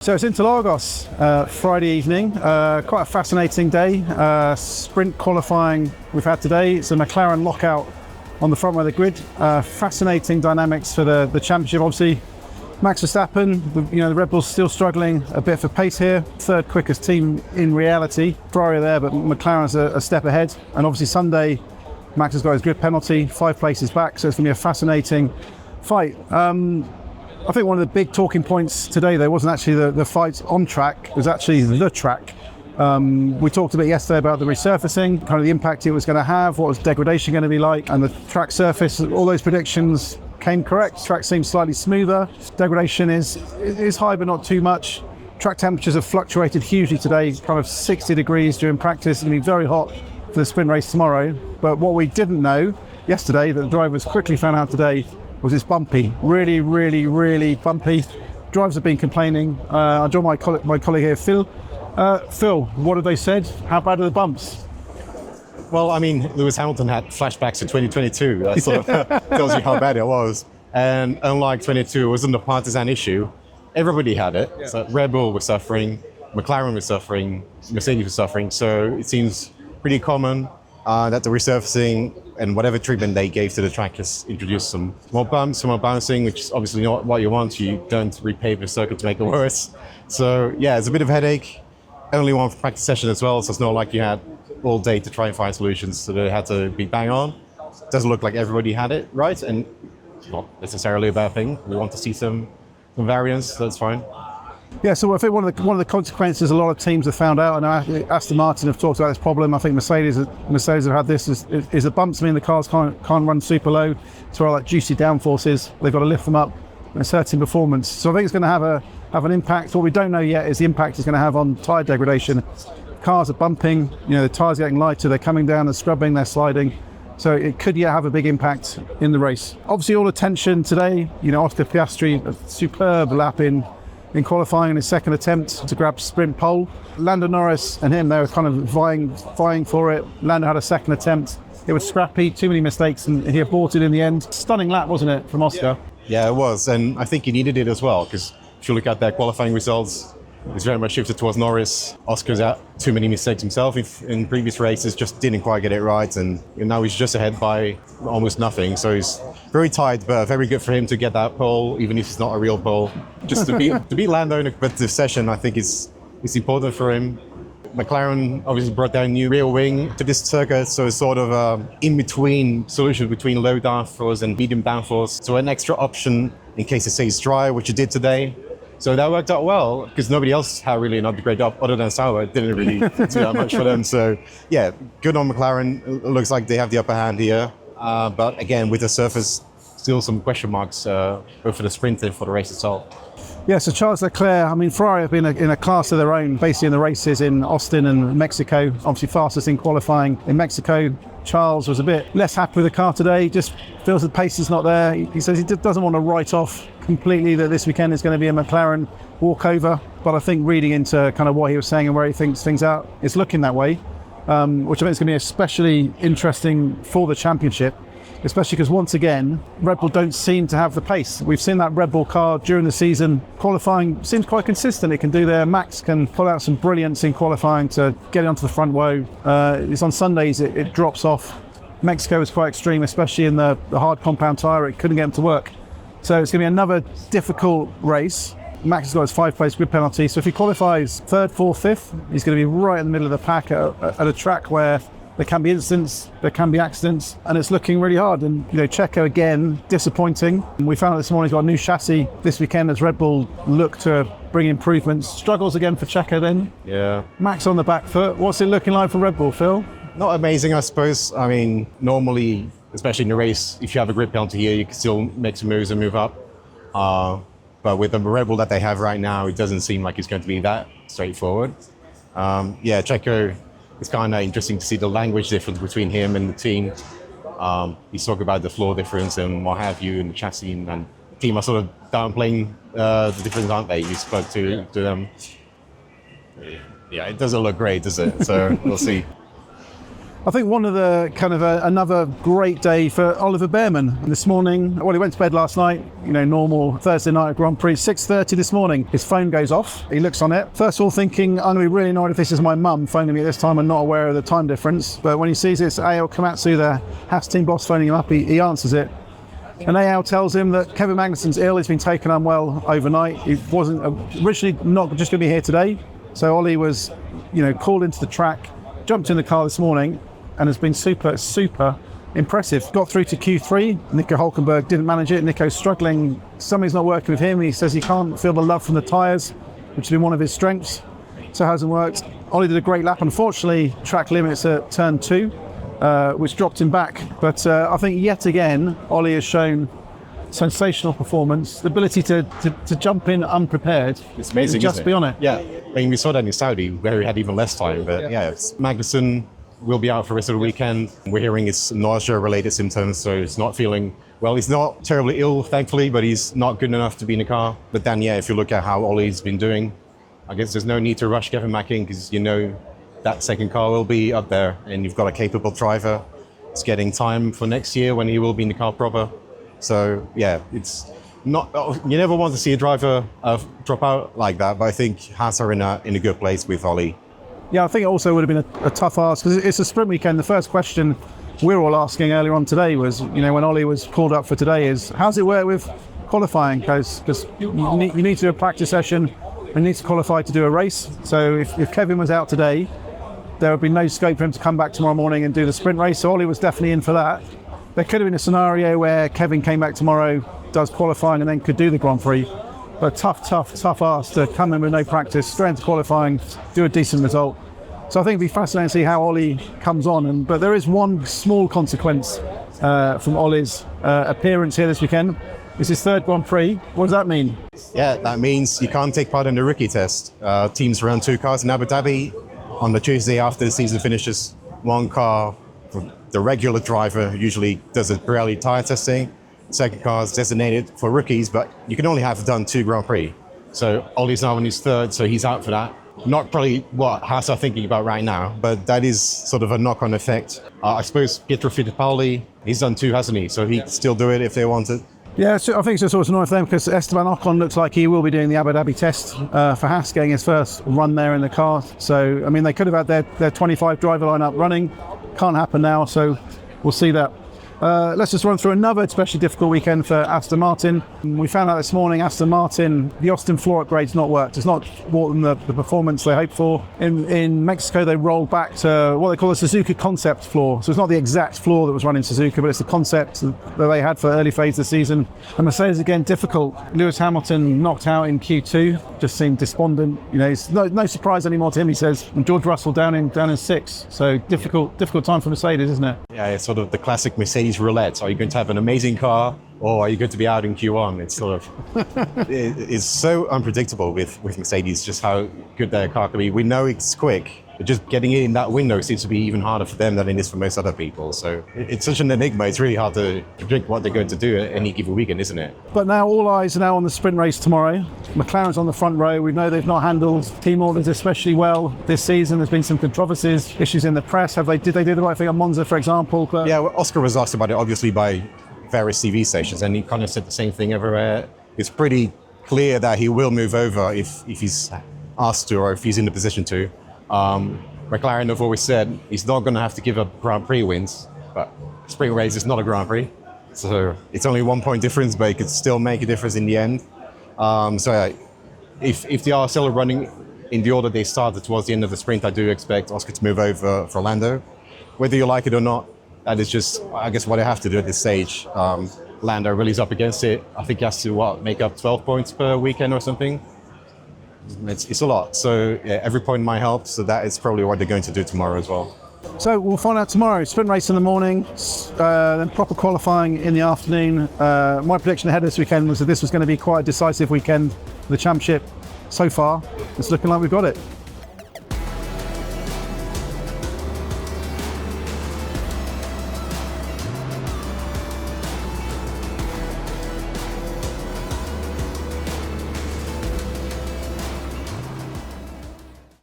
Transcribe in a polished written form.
So it's Interlagos, Friday evening, quite a fascinating day. Sprint qualifying we've had today. It's a McLaren lockout on the front of the grid. Fascinating dynamics for the championship. Obviously, Max Verstappen, the Red Bull's still struggling a bit for pace here. Third quickest team in reality. Ferrari are there, but McLaren's a step ahead. And obviously Sunday, Max has got his grid penalty, 5 places back, so it's going to be a fascinating fight. I think one of the big talking points today, though, wasn't actually the fight on track, it was actually the track. We talked a bit yesterday about the resurfacing, kind of the impact it was going to have, what was degradation going to be like, and the track surface. All those predictions came correct. Track seems slightly smoother. Degradation is high, but not too much. Track temperatures have fluctuated hugely today, kind of 60 degrees during practice. It's going to be very hot for the sprint race tomorrow. But what we didn't know yesterday, that the drivers quickly found out today, was it's bumpy, really bumpy. Drivers have been complaining. I joined my colleague here, Phil. Phil, what have they said? How bad are the bumps? Well, I mean, Lewis Hamilton had flashbacks to 2022. That sort of tells you how bad it was. And unlike 22, it wasn't a partisan issue. Everybody had it. Yeah. So Red Bull was suffering, McLaren was suffering, Mercedes was suffering. So it seems pretty common that the resurfacing and whatever treatment they gave to the track has introduced some more bumps, some more bouncing, which is obviously not what you want. You don't repave the circuit to make it worse. So yeah, it's a bit of a headache. Only one practice session as well, so it's not like you had all day to try and find solutions, so they had to be bang on. Doesn't look like everybody had it right, and it's not necessarily a bad thing. We want to see some variance, so that's fine. Yeah, so I think one of the consequences a lot of teams have found out, and Aston Martin have talked about this problem. I think Mercedes have had this, is the bumps mean the cars can't run super low. It's where like juicy downforces, they've got to lift them up, and it's hurting performance. So I think it's going to have an impact. What we don't know yet is the impact it's going to have on tyre degradation. Cars are bumping, the tyres are getting lighter, they're coming down, they're scrubbing, they're sliding. So it could yet have a big impact in the race. Obviously all attention today, Oscar Piastri, a superb lap in qualifying in his second attempt to grab sprint pole. Lando Norris and him, they were kind of vying for it. Lando had a second attempt. It was scrappy, too many mistakes, and he aborted in the end. Stunning lap, wasn't it, from Oscar? Yeah, it was, and I think he needed it as well, because if you look at their qualifying results, it's very much shifted towards Norris. Oscar's had too many mistakes himself in previous races, just didn't quite get it right, and now he's just ahead by almost nothing. So he's very tight, but very good for him to get that pole, even if it's not a real pole. Just to beat Lando in a competitive session, I think is important for him. McLaren obviously brought down a new rear wing to this circuit, so it's sort of in-between solution between low downforce and medium downforce. So an extra option in case it stays dry, which it did today. So that worked out well, because nobody else had really an upgrade up other than Sauber. It didn't really do that much for them. So yeah, good on McLaren. It looks like they have the upper hand here. But again, with the surface, still some question marks both for the sprint and for the race itself. Yeah, so Charles Leclerc, Ferrari have been in a class of their own, basically in the races in Austin and Mexico. Obviously fastest in qualifying in Mexico. Charles was a bit less happy with the car today, just feels the pace is not there. He says he doesn't want to write off completely that this weekend is going to be a McLaren walkover, but I think reading into kind of what he was saying and where he thinks things out, it's looking that way, which I think is going to be especially interesting for the championship, especially because once again, Red Bull don't seem to have the pace. We've seen that Red Bull car during the season. Qualifying seems quite consistent. It can do there. Max can pull out some brilliance in qualifying to get it onto the front row. It's on Sundays, it drops off. Mexico was quite extreme, especially in the hard compound tyre. It couldn't get him to work. So it's going to be another difficult race. Max has got his 5-place grid penalty. So if he qualifies 3rd, 4th, 5th, he's going to be right in the middle of the pack at a track where there can be incidents, there can be accidents, and it's looking really hard. And Checo again, disappointing. And we found out this morning he's got a new chassis this weekend as Red Bull look to bring improvements. Struggles again for Checo then. Yeah. Max on the back foot. What's it looking like for Red Bull, Phil? Not amazing, I suppose. Normally, especially in the race, if you have a grid penalty here, you can still make some moves and move up. But with the Red Bull that they have right now, it doesn't seem like it's going to be that straightforward. Checo, it's kind of interesting to see the language difference between him and the team. He's talking about the floor difference and what have you in the chassis, and the team are sort of downplaying the difference, aren't they? You spoke to them. Yeah, it doesn't look great, does it? So we'll see. I think one of the kind of another great day for Oliver Bearman this morning. Well, he went to bed last night, normal Thursday night Grand Prix, 6:30 this morning. His phone goes off. He looks on it. First of all, thinking, I'm going to be really annoyed if this is my mum phoning me at this time and not aware of the time difference. But when he sees it's Ao Komatsu, the Haas team boss, phoning him up, he answers it. And Ao tells him that Kevin Magnussen's ill. He's been taken unwell overnight. He wasn't originally not just going to be here today. So Ollie was, called into the track, jumped in the car this morning, and has been super impressive. Got through to Q3. Nico Hülkenberg didn't manage it. Nico's struggling. Something's not working with him. He says he can't feel the love from the tyres, which has been one of his strengths. So it hasn't worked. Ollie did a great lap. Unfortunately, track limits at turn 2, which dropped him back. But I think yet again, Ollie has shown sensational performance. The ability to jump in unprepared. It's amazing, just be on it. Yeah. I mean, we saw that in Saudi, where he had even less time. But Magnussen will be out for the rest of the weekend. We're hearing it's nausea-related symptoms, so he's not feeling well. He's not terribly ill, thankfully, but he's not good enough to be in the car. But then, if you look at how Ollie's been doing, I guess there's no need to rush Kevin Mack in, because that second car will be up there, and you've got a capable driver. It's getting time for next year when he will be in the car proper. So, it's not. You never want to see a driver drop out like that, but I think Haas are in a good place with Ollie. Yeah, I think it also would have been a tough ask, because it's a sprint weekend. The first question we were all asking earlier on today was, when Ollie was called up for today, is how's it work with qualifying? Because you need to do a practice session and need to qualify to do a race. So if Kevin was out today, there would be no scope for him to come back tomorrow morning and do the sprint race. So Ollie was definitely in for that. There could have been a scenario where Kevin came back tomorrow, does qualifying, and then could do the Grand Prix. But tough ask to come in with no practice, straight into qualifying, do a decent result. So I think it'd be fascinating to see how Ollie comes on. But there is one small consequence from Ollie's appearance here this weekend. It's his third Grand Prix. What does that mean? Yeah, that means you can't take part in the rookie test. Teams run 2 cars in Abu Dhabi. On the Tuesday after the season finishes, 1 car for the regular driver usually does a Pirelli tyre testing. Second car is designated for rookies, but you can only have done 2 Grand Prix. So Ollie's now in his third, so he's out for that. Not probably what Haas are thinking about right now, but that is sort of a knock-on effect. I suppose Pietro Fittipaldi, he's done 2, hasn't he? So he can still do it if they want it. Yeah, so I think it's just sort of annoying for them, because Esteban Ocon looks like he will be doing the Abu Dhabi test for Haas, getting his first run there in the car. So, I mean, they could have had their 25 driver lineup running. Can't happen now, so we'll see that. Let's just run through another especially difficult weekend for Aston Martin. We found out this morning Aston Martin, the Austin floor upgrade's not worked. It's not brought them the performance they hoped for. In Mexico, they rolled back to what they call a Suzuka concept floor. So it's not the exact floor that was running Suzuka, but it's the concept that they had for early phase of the season. And Mercedes, again, difficult. Lewis Hamilton knocked out in Q2, just seemed despondent. It's no surprise anymore to him, he says. And George Russell down in 6th. So difficult time for Mercedes, isn't it? Yeah, it's sort of the classic Mercedes roulette. Are you going to have an amazing car, or are you going to be out in Q1? It's sort of it's so unpredictable with Mercedes, just how good their car can be. We know it's quick, but just getting it in that window seems to be even harder for them than it is for most other people. So it's such an enigma. It's really hard to predict what they're going to do at any given weekend, isn't it? But now all eyes are now on the sprint race tomorrow. McLaren's on the front row. We know they've not handled team orders especially well this season. There's been some controversies, issues in the press. Did they do the right thing on Monza, for example? But yeah, well, Oscar was asked about it, obviously, by various TV stations, and he kind of said the same thing everywhere. It's pretty clear that he will move over if he's asked to, or if he's in the position to. McLaren have always said he's not going to have to give up Grand Prix wins, but sprint race is not a Grand Prix. So it's only 1 point difference, but it could still make a difference in the end. If they are still running in the order they started towards the end of the sprint, I do expect Oscar to move over for Lando. Whether you like it or not, that is just, I guess, what I have to do at this stage. Lando really is up against it. I think he has to, make up 12 points per weekend or something. It's a lot. So yeah, every point might help. So that is probably what they're going to do tomorrow as well. So we'll find out tomorrow. Sprint race in the morning, then proper qualifying in the afternoon. My prediction ahead of this weekend was that this was going to be quite a decisive weekend for the championship. So far, it's looking like we've got it.